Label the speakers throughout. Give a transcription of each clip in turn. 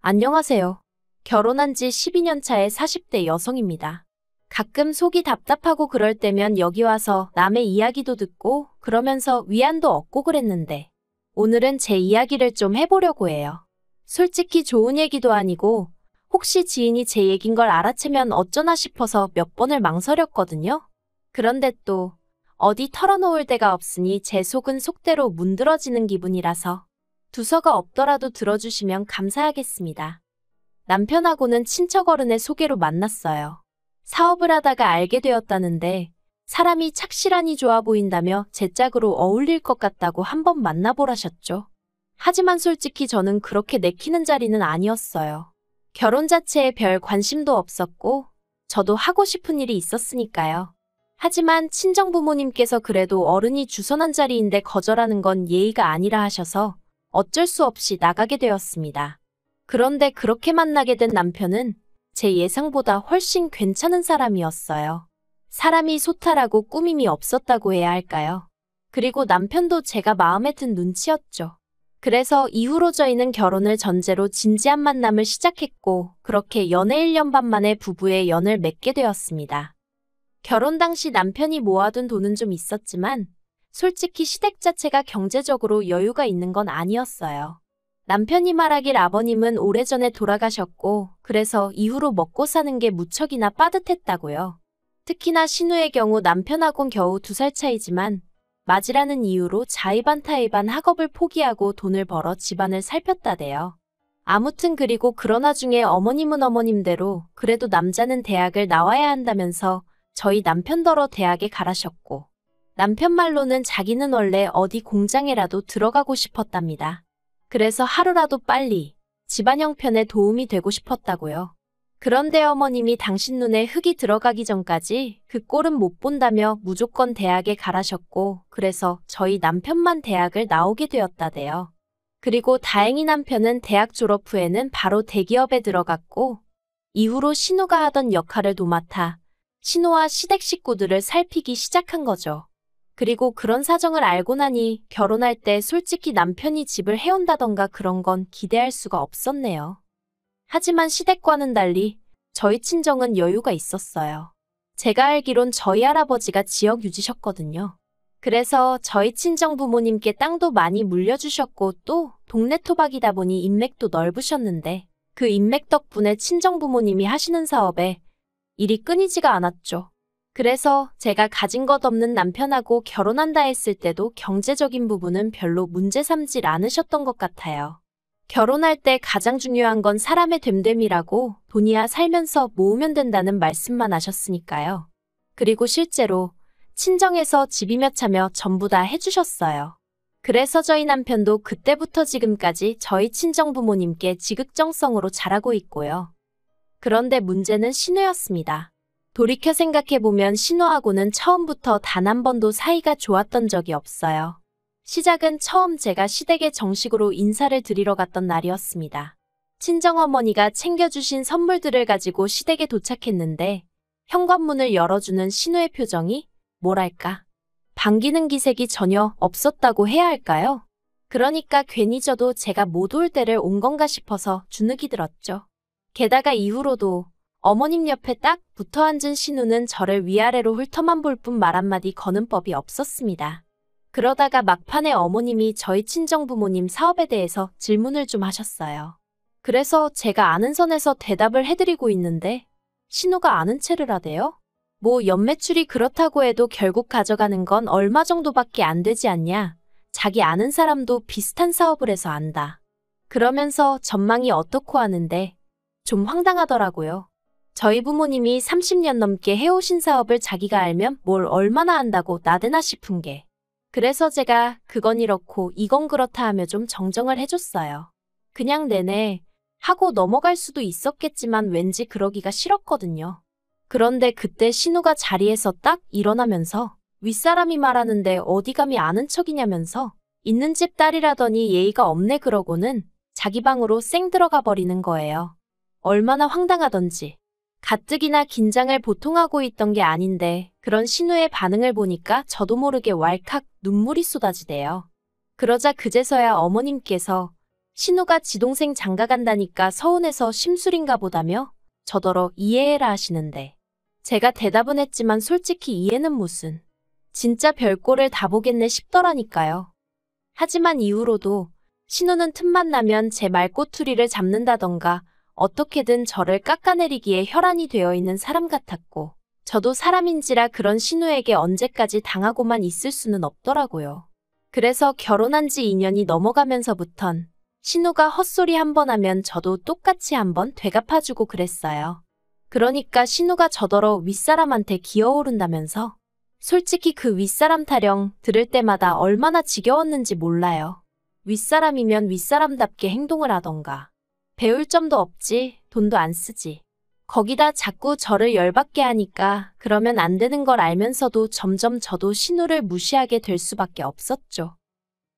Speaker 1: 안녕하세요. 결혼한 지 12년 차의 40대 여성입니다. 가끔 속이 답답하고 그럴 때면 여기 와서 남의 이야기도 듣고 그러면서 위안도 얻고 그랬는데 오늘은 제 이야기를 좀 해보려고 해요. 솔직히 좋은 얘기도 아니고 혹시 지인이 제 얘긴 걸 알아채면 어쩌나 싶어서 몇 번을 망설였거든요. 그런데 또 어디 털어놓을 데가 없으니 제 속은 속대로 문드러지는 기분이라서 두서가 없더라도 들어주시면 감사하겠습니다. 남편하고는 친척 어른의 소개로 만났어요. 사업을 하다가 알게 되었다는데 사람이 착실하니 좋아 보인다며 제 짝으로 어울릴 것 같다고 한번 만나보라셨죠. 하지만 솔직히 저는 그렇게 내키는 자리는 아니었어요. 결혼 자체에 별 관심도 없었고 저도 하고 싶은 일이 있었으니까요. 하지만 친정부모님께서 그래도 어른이 주선한 자리인데 거절하는 건 예의가 아니라 하셔서 어쩔 수 없이 나가게 되었습니다. 그런데 그렇게 만나게 된 남편은 제 예상보다 훨씬 괜찮은 사람이었어요. 사람이 소탈하고 꾸밈이 없었다고 해야 할까요? 그리고 남편도 제가 마음에 든 눈치였죠. 그래서 이후로 저희는 결혼을 전제로 진지한 만남을 시작했고 그렇게 연애 1년 반 만에 부부의 연을 맺게 되었습니다. 결혼 당시 남편이 모아둔 돈은 좀 있었지만 솔직히 시댁 자체가 경제적으로 여유가 있는 건 아니었어요. 남편이 말하길 아버님은 오래전에 돌아가셨고 그래서 이후로 먹고 사는 게 무척이나 빠듯했다고요. 특히나 신우의 경우 남편하고는 겨우 2살 차이지만 맞이라는 이유로 자의반 학업을 포기하고 돈을 벌어 집안을 살폈다대요. 아무튼 그리고 그런 와중에 어머님은 어머님대로 그래도 남자는 대학을 나와야 한다면서 저희 남편더러 대학에 가라셨고 남편 말로는 자기는 원래 어디 공장에라도 들어가고 싶었답니다. 그래서 하루라도 빨리 집안 형편에 도움이 되고 싶었다고요. 그런데 어머님이 당신 눈에 흙이 들어가기 전까지 그 꼴은 못 본다며 무조건 대학에 가라셨고 그래서 저희 남편만 대학을 나오게 되었다대요. 그리고 다행히 남편은 대학 졸업 후에는 바로 대기업에 들어갔고 이후로 신우가 하던 역할을 도맡아 신우와 시댁 식구들을 살피기 시작한 거죠. 그리고 그런 사정을 알고 나니 결혼할 때 솔직히 남편이 집을 해온다던가 그런 건 기대할 수가 없었네요. 하지만 시댁과는 달리 저희 친정은 여유가 있었어요. 제가 알기론 저희 할아버지가 지역 유지셨거든요. 그래서 저희 친정 부모님께 땅도 많이 물려주셨고 또 동네 토박이다 보니 인맥도 넓으셨는데 그 인맥 덕분에 친정 부모님이 하시는 사업에 일이 끊이지가 않았죠. 그래서 제가 가진 것 없는 남편하고 결혼한다 했을 때도 경제적인 부분은 별로 문제 삼질 않으셨던 것 같아요. 결혼할 때 가장 중요한 건 사람의 됨됨이라고 돈이야 살면서 모으면 된다는 말씀만 하셨으니까요. 그리고 실제로 친정에서 집이며 차며 전부 다 해주셨어요. 그래서 저희 남편도 그때부터 지금까지 저희 친정 부모님께 지극정성으로 잘하고 있고요. 그런데 문제는 신우였습니다. 돌이켜 생각해보면 신우하고는 처음부터 단 한 번도 사이가 좋았던 적이 없어요. 시작은 처음 제가 시댁에 정식으로 인사를 드리러 갔던 날이었습니다. 친정어머니가 챙겨주신 선물들을 가지고 시댁에 도착했는데 현관문을 열어주는 신우의 표정이 뭐랄까 반기는 기색이 전혀 없었다고 해야 할까요? 그러니까 괜히 저도 제가 못 올 때를 온 건가 싶어서 주눅이 들었죠. 게다가 이후로도 어머님 옆에 딱 붙어 앉은 신우는 저를 위아래로 훑어만 볼 뿐 말 한마디 거는 법이 없었습니다. 그러다가 막판에 어머님이 저희 친정부모님 사업에 대해서 질문을 좀 하셨어요. 그래서 제가 아는 선에서 대답을 해드리고 있는데 신우가 아는 체를 하대요? 뭐 연매출이 그렇다고 해도 결국 가져가는 건 얼마 정도밖에 안 되지 않냐? 자기 아는 사람도 비슷한 사업을 해서 안다. 그러면서 전망이 어떻고 하는데 좀 황당하더라고요. 저희 부모님이 30년 넘게 해오신 사업을 자기가 알면 뭘 얼마나 안다고 나대나 싶은 게. 그래서 제가 그건 이렇고 이건 그렇다 하며 좀 정정을 해줬어요. 그냥 내내 하고 넘어갈 수도 있었겠지만 왠지 그러기가 싫었거든요. 그런데 그때 신우가 자리에서 딱 일어나면서 윗사람이 말하는데 어디 감히 아는 척이냐면서 있는 집 딸이라더니 예의가 없네 그러고는 자기 방으로 쌩 들어가 버리는 거예요. 얼마나 황당하던지. 가뜩이나 긴장을 보통 하고 있던 게 아닌데 그런 신우의 반응을 보니까 저도 모르게 왈칵 눈물이 쏟아지대요. 그러자 그제서야 어머님께서 신우가 지 동생 장가 간다니까 서운해서 심술인가 보다며 저더러 이해해라 하시는데 제가 대답은 했지만 솔직히 이해는 무슨. 진짜 별꼴을 다 보겠네 싶더라니까요. 하지만 이후로도 신우는 틈만 나면 제 말꼬투리를 잡는다던가 어떻게든 저를 깎아내리기에 혈안이 되어 있는 사람 같았고 저도 사람인지라 그런 신우에게 언제까지 당하고만 있을 수는 없더라고요. 그래서 결혼한 지 2년이 넘어가면서부턴 신우가 헛소리 한 번 하면 저도 똑같이 한번 되갚아주고 그랬어요. 그러니까 신우가 저더러 윗사람한테 기어오른다면서 솔직히 그 윗사람 타령 들을 때마다 얼마나 지겨웠는지 몰라요. 윗사람이면 윗사람답게 행동을 하던가. 배울 점도 없지, 돈도 안 쓰지. 거기다 자꾸 저를 열받게 하니까 그러면 안 되는 걸 알면서도 점점 저도 신우를 무시하게 될 수밖에 없었죠.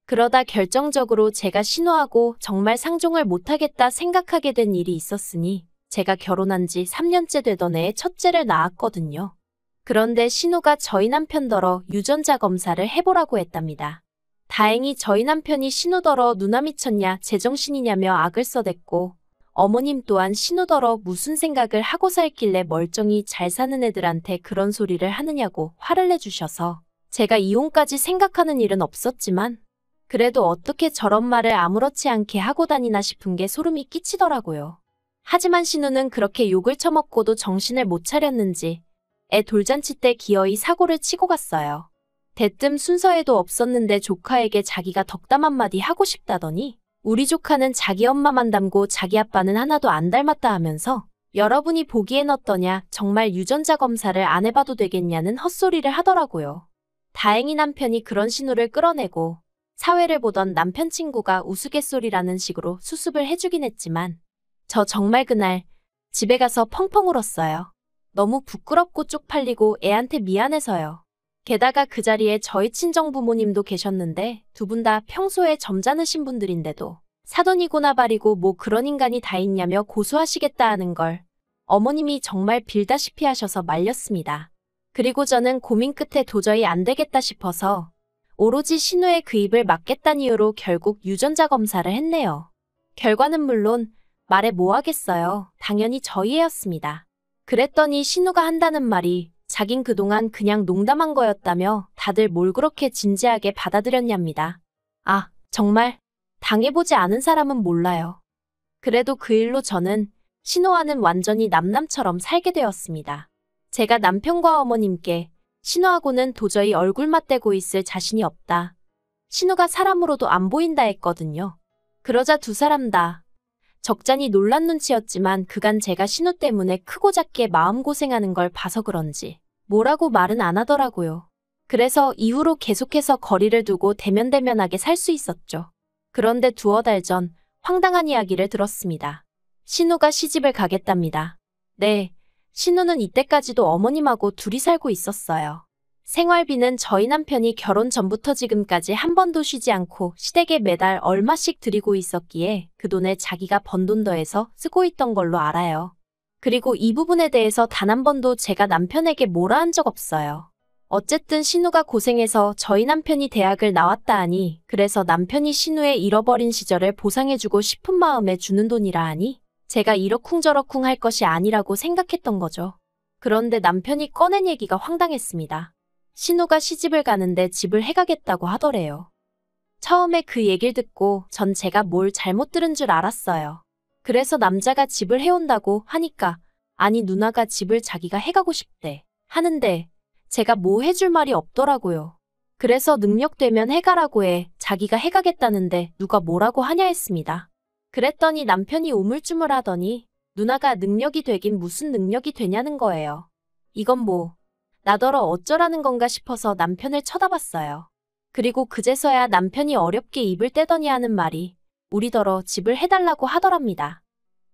Speaker 1: 그러다 결정적으로 제가 신우하고 정말 상종을 못하겠다 생각하게 된 일이 있었으니 제가 결혼한 지 3년째 되던 해에 첫째를 낳았거든요. 그런데 신우가 저희 남편더러 유전자 검사를 해보라고 했답니다. 다행히 저희 남편이 신우더러 누나 미쳤냐 제정신이냐며 악을 써댔고 어머님 또한 신우더러 무슨 생각을 하고 살길래 멀쩡히 잘 사는 애들한테 그런 소리를 하느냐고 화를 내주셔서 제가 이혼까지 생각하는 일은 없었지만 그래도 어떻게 저런 말을 아무렇지 않게 하고 다니나 싶은 게 소름이 끼치더라고요. 하지만 신우는 그렇게 욕을 처먹고도 정신을 못 차렸는지 애 돌잔치 때 기어이 사고를 치고 갔어요. 대뜸 순서에도 없었는데 조카에게 자기가 덕담 한마디 하고 싶다더니 우리 조카는 자기 엄마만 닮고 자기 아빠는 하나도 안 닮았다 하면서 여러분이 보기엔 어떠냐 정말 유전자 검사를 안 해봐도 되겠냐는 헛소리를 하더라고요. 다행히 남편이 그런 신우를 끌어내고 사회를 보던 남편 친구가 우스갯소리라는 식으로 수습을 해주긴 했지만 저 정말 그날 집에 가서 펑펑 울었어요. 너무 부끄럽고 쪽팔리고 애한테 미안해서요. 게다가 그 자리에 저희 친정 부모님도 계셨는데 두 분 다 평소에 점잖으신 분들인데도 사돈이고나 발이고 뭐 그런 인간이 다 있냐며 고소하시겠다 하는 걸 어머님이 정말 빌다시피 하셔서 말렸습니다. 그리고 저는 고민 끝에 도저히 안 되겠다 싶어서 오로지 신우의 그 입을 막겠다는 이유로 결국 유전자 검사를 했네요. 결과는 물론 말해 뭐 하겠어요. 당연히 저희 애였습니다. 그랬더니 신우가 한다는 말이 자긴 그동안 그냥 농담한 거였다며 다들 뭘 그렇게 진지하게 받아들였냐입니다. 아, 정말 당해보지 않은 사람은 몰라요. 그래도 그 일로 저는 신우와는 완전히 남남처럼 살게 되었습니다. 제가 남편과 어머님께 신우하고는 도저히 얼굴 맞대고 있을 자신이 없다. 신우가 사람으로도 안 보인다 했거든요. 그러자 두 사람 다 적잖이 놀란 눈치였지만 그간 제가 신우 때문에 크고 작게 마음고생하는 걸 봐서 그런지 뭐라고 말은 안 하더라고요. 그래서 이후로 계속해서 거리를 두고 대면대면하게 살 수 있었죠. 그런데 두어 달 전 황당한 이야기를 들었습니다. 신우가 시집을 가겠답니다. 네, 신우는 이때까지도 어머님하고 둘이 살고 있었어요. 생활비는 저희 남편이 결혼 전부터 지금까지 한 번도 쉬지 않고 시댁에 매달 얼마씩 드리고 있었기에 그 돈에 자기가 번 돈 더해서 쓰고 있던 걸로 알아요. 그리고 이 부분에 대해서 단 한 번도 제가 남편에게 뭐라 한 적 없어요. 어쨌든 신우가 고생해서 저희 남편이 대학을 나왔다 하니 그래서 남편이 신우의 잃어버린 시절을 보상해주고 싶은 마음에 주는 돈이라 하니 제가 이러쿵저러쿵 할 것이 아니라고 생각했던 거죠. 그런데 남편이 꺼낸 얘기가 황당했습니다. 신우가 시집을 가는데 집을 해가겠다고 하더래요. 처음에 그 얘기를 듣고 전 제가 뭘 잘못 들은 줄 알았어요. 그래서 남자가 집을 해온다고 하니까 아니 누나가 집을 자기가 해가고 싶대 하는데 제가 뭐 해줄 말이 없더라고요. 그래서 능력되면 해가라고 해 자기가 해가겠다는데 누가 뭐라고 하냐 했습니다. 그랬더니 남편이 우물쭈물하더니 누나가 능력이 되긴 무슨 능력이 되냐는 거예요. 이건 뭐 나더러 어쩌라는 건가 싶어서 남편을 쳐다봤어요. 그리고 그제서야 남편이 어렵게 입을 떼더니 하는 말이 우리더러 집을 해달라고 하더랍니다.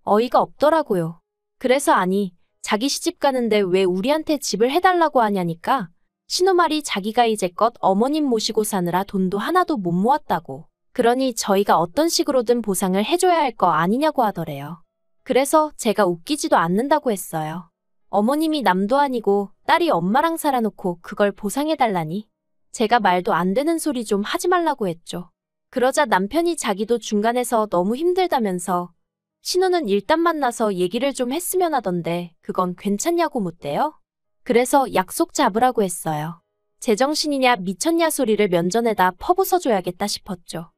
Speaker 1: 어이가 없더라고요. 그래서 아니 자기 시집 가는데 왜 우리한테 집을 해달라고 하냐니까 신우 말이 자기가 이제껏 어머님 모시고 사느라 돈도 하나도 못 모았다고 그러니 저희가 어떤 식으로든 보상을 해줘야 할 거 아니냐고 하더래요. 그래서 제가 웃기지도 않는다고 했어요. 어머님이 남도 아니고 딸이 엄마랑 살아놓고 그걸 보상해달라니 제가 말도 안 되는 소리 좀 하지 말라고 했죠. 그러자 남편이 자기도 중간에서 너무 힘들다면서 신우는 일단 만나서 얘기를 좀 했으면 하던데 그건 괜찮냐고 묻대요. 그래서 약속 잡으라고 했어요. 제정신이냐 미쳤냐 소리를 면전에다 퍼부숴줘야겠다 싶었죠.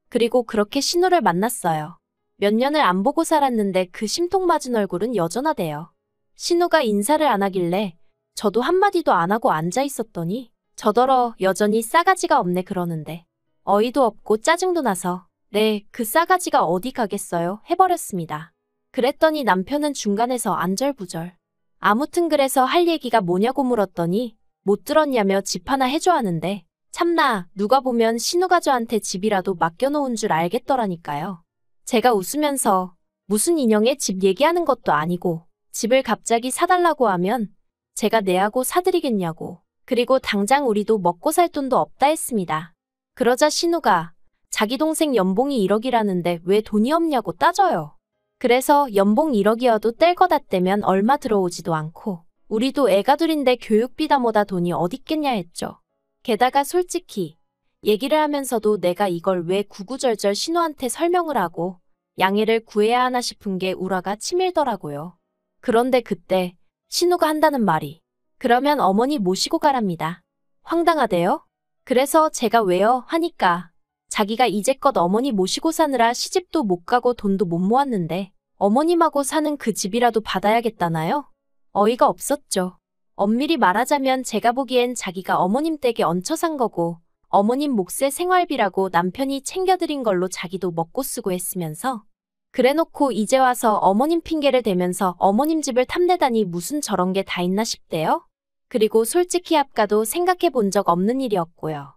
Speaker 1: 그리고 그렇게 신우를 만났어요. 몇 년을 안 보고 살았는데 그 심통맞은 얼굴은 여전하대요. 신우가 인사를 안 하길래 저도 한마디도 안 하고 앉아 있었더니 저더러 여전히 싸가지가 없네 그러는데 어이도 없고 짜증도 나서 네, 그 싸가지가 어디 가겠어요 해버렸습니다. 그랬더니 남편은 중간에서 안절부절. 아무튼 그래서 할 얘기가 뭐냐고 물었더니 못 들었냐며 집 하나 해줘 하는데 참나 누가 보면 신우가 저한테 집이라도 맡겨놓은 줄 알겠더라니까요. 제가 웃으면서 무슨 인형의 집 얘기하는 것도 아니고 집을 갑자기 사달라고 하면 제가 내하고 사드리겠냐고 그리고 당장 우리도 먹고 살 돈도 없다 했습니다. 그러자 신우가 자기 동생 연봉이 1억이라는데 왜 돈이 없냐고 따져요. 그래서 연봉 1억이어도 뗄 거다 떼면 얼마 들어오지도 않고 우리도 애가 둘인데 교육비다 뭐다 돈이 어딨겠냐 했죠. 게다가 솔직히 얘기를 하면서도 내가 이걸 왜 구구절절 신우한테 설명을 하고 양해를 구해야 하나 싶은 게 우라가 치밀더라고요. 그런데 그때 신우가 한다는 말이 그러면 어머니 모시고 가랍니다. 황당하대요. 그래서 제가 왜요 하니까 자기가 이제껏 어머니 모시고 사느라 시집도 못 가고 돈도 못 모았는데 어머님하고 사는 그 집이라도 받아야겠다나요? 어이가 없었죠. 엄밀히 말하자면 제가 보기엔 자기가 어머님 댁에 얹혀 산 거고 어머님 몫의 생활비라고 남편이 챙겨드린 걸로 자기도 먹고 쓰고 했으면서 그래놓고 이제 와서 어머님 핑계를 대면서 어머님 집을 탐내다니 무슨 저런 게 다 있나 싶대요. 그리고 솔직히 아까도 생각해 본 적 없는 일이었고요.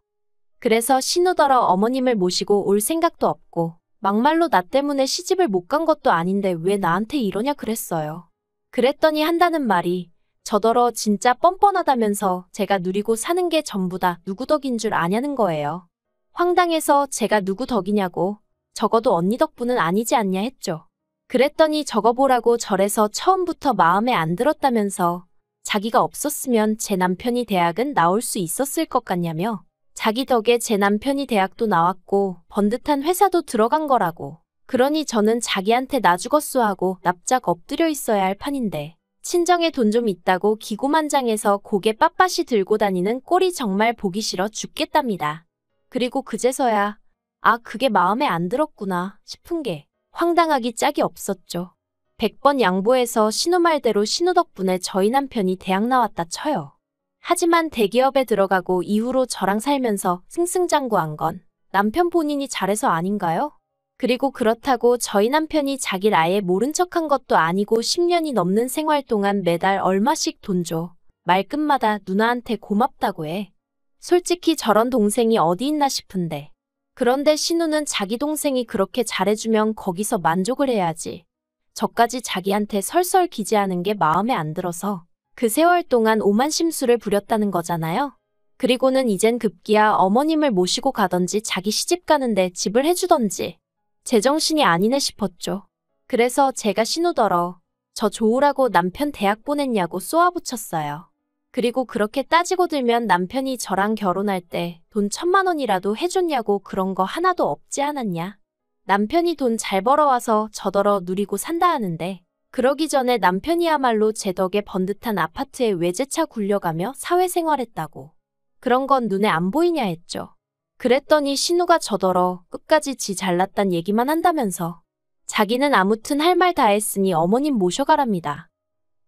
Speaker 1: 그래서 신우더러 어머님을 모시고 올 생각도 없고 막말로 나 때문에 시집을 못 간 것도 아닌데 왜 나한테 이러냐 그랬어요. 그랬더니 한다는 말이 저더러 진짜 뻔뻔하다면서 제가 누리고 사는 게 전부 다 누구 덕인 줄 아냐는 거예요. 황당해서 제가 누구 덕이냐고 적어도 언니 덕분은 아니지 않냐 했죠. 그랬더니 저거 보라고 절에서 처음부터 마음에 안 들었다면서 자기가 없었으면 제 남편이 대학은 나올 수 있었을 것 같냐며 자기 덕에 제 남편이 대학도 나왔고 번듯한 회사도 들어간 거라고. 그러니 저는 자기한테 나 죽었소 하고 납작 엎드려 있어야 할 판인데 친정에 돈 좀 있다고 기고만장해서 고개 빳빳이 들고 다니는 꼴이 정말 보기 싫어 죽겠답니다. 그리고 그제서야 아 그게 마음에 안 들었구나 싶은 게 황당하기 짝이 없었죠. 100번 양보해서 신우 말대로 신우 덕분에 저희 남편이 대학 나왔다 쳐요. 하지만 대기업에 들어가고 이후로 저랑 살면서 승승장구한 건 남편 본인이 잘해서 아닌가요? 그리고 그렇다고 저희 남편이 자기를 아예 모른 척한 것도 아니고 10년이 넘는 생활 동안 매달 얼마씩 돈 줘. 말끝마다 누나한테 고맙다고 해. 솔직히 저런 동생이 어디 있나 싶은데. 그런데 신우는 자기 동생이 그렇게 잘해주면 거기서 만족을 해야지. 저까지 자기한테 설설 기재하는 게 마음에 안 들어서 그 세월 동안 오만 심수를 부렸다는 거잖아요. 그리고는 이젠 급기야 어머님을 모시고 가던지 자기 시집 가는데 집을 해주던지 제정신이 아니네 싶었죠. 그래서 제가 신우더러 저 좋으라고 남편 대학 보냈냐고 쏘아붙였어요. 그리고 그렇게 따지고 들면 남편이 저랑 결혼할 때 돈 1000만 원이라도 해줬냐고 그런 거 하나도 없지 않았냐. 남편이 돈 잘 벌어와서 저더러 누리고 산다 하는데 그러기 전에 남편이야말로 제 덕에 번듯한 아파트에 외제차 굴려가며 사회생활했다고. 그런 건 눈에 안 보이냐 했죠. 그랬더니 신우가 저더러 끝까지 지 잘났단 얘기만 한다면서 자기는 아무튼 할 말 다 했으니 어머님 모셔가랍니다.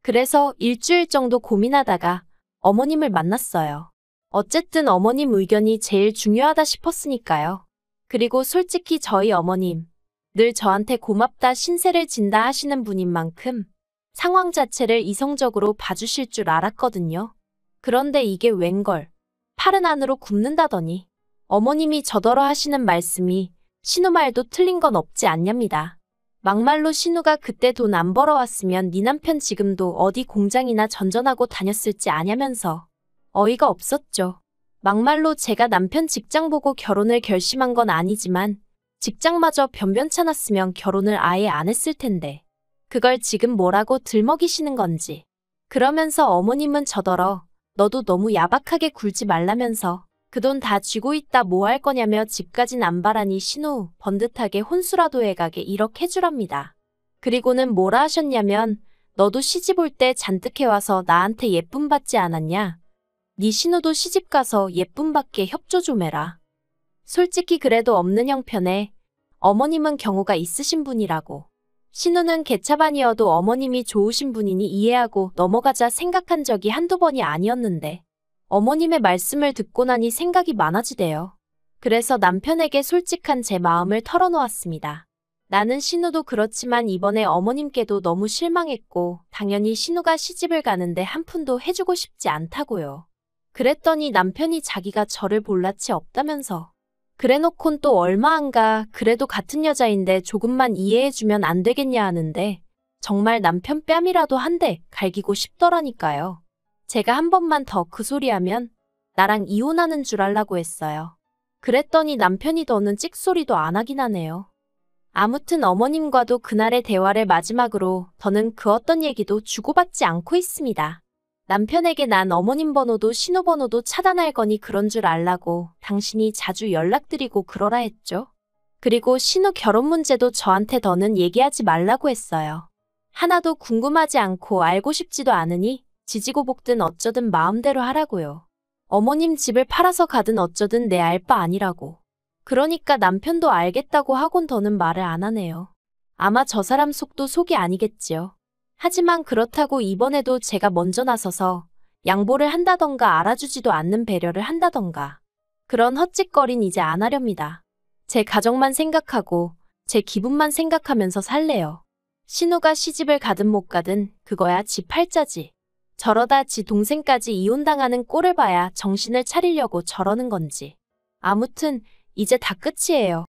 Speaker 1: 그래서 일주일 정도 고민하다가 어머님을 만났어요. 어쨌든 어머님 의견이 제일 중요하다 싶었으니까요. 그리고 솔직히 저희 어머님 늘 저한테 고맙다 신세를 진다 하시는 분인 만큼 상황 자체를 이성적으로 봐주실 줄 알았거든요. 그런데 이게 웬걸 팔은 안으로 굽는다더니 어머님이 저더러 하시는 말씀이 신우 말도 틀린 건 없지 않냐입니다. 막말로 신우가 그때 돈 안 벌어왔으면 네 남편 지금도 어디 공장이나 전전하고 다녔을지 아냐면서 어이가 없었죠. 막말로 제가 남편 직장 보고 결혼을 결심한 건 아니지만 직장마저 변변찮았으면 결혼을 아예 안 했을 텐데 그걸 지금 뭐라고 들먹이시는 건지. 그러면서 어머님은 저더러 너도 너무 야박하게 굴지 말라면서 그 돈 다 쥐고 있다 뭐 할 거냐며 집까진 안 바라니 신우 번듯하게 혼수라도 해가게 1억 해주랍니다. 그리고는 뭐라 하셨냐면 너도 시집 올 때 잔뜩 해와서 나한테 예쁨 받지 않았냐? 네 신우도 시집 가서 예쁨 받게 협조 좀 해라. 솔직히 그래도 없는 형편에 어머님은 경우가 있으신 분이라고. 신우는 개차반이어도 어머님이 좋으신 분이니 이해하고 넘어가자 생각한 적이 한두 번이 아니었는데 어머님의 말씀을 듣고 나니 생각이 많아지대요. 그래서 남편에게 솔직한 제 마음을 털어놓았습니다. 나는 신우도 그렇지만 이번에 어머님께도 너무 실망했고 당연히 신우가 시집을 가는데 한 푼도 해주고 싶지 않다고요. 그랬더니 남편이 자기가 저를 볼 낯이 없다면서 그래놓곤 또 얼마 안 가 그래도 같은 여자인데 조금만 이해해주면 안 되겠냐 하는데 정말 남편 뺨이라도 한 대 갈기고 싶더라니까요. 제가 한 번만 더 그 소리하면 나랑 이혼하는 줄 알라고 했어요. 그랬더니 남편이 더는 찍소리도 안 하긴 하네요. 아무튼 어머님과도 그날의 대화를 마지막으로 더는 그 어떤 얘기도 주고받지 않고 있습니다. 남편에게 난 어머님 번호도 신호 번호도 차단할 거니 그런 줄 알라고 당신이 자주 연락드리고 그러라 했죠. 그리고 신우 결혼 문제도 저한테 더는 얘기하지 말라고 했어요. 하나도 궁금하지 않고 알고 싶지도 않으니 지지고 볶든 어쩌든 마음대로 하라고요. 어머님 집을 팔아서 가든 어쩌든 내 알 바 아니라고. 그러니까 남편도 알겠다고 하곤 더는 말을 안 하네요. 아마 저 사람 속도 속이 아니겠지요. 하지만 그렇다고 이번에도 제가 먼저 나서서 양보를 한다던가 알아주지도 않는 배려를 한다던가 그런 헛짓거린 이제 안 하렵니다. 제 가정만 생각하고 제 기분만 생각하면서 살래요. 신우가 시집을 가든 못 가든 그거야 지 팔자지. 저러다 지 동생까지 이혼당하는 꼴을 봐야 정신을 차리려고 저러는 건지. 아무튼 이제 다 끝이에요.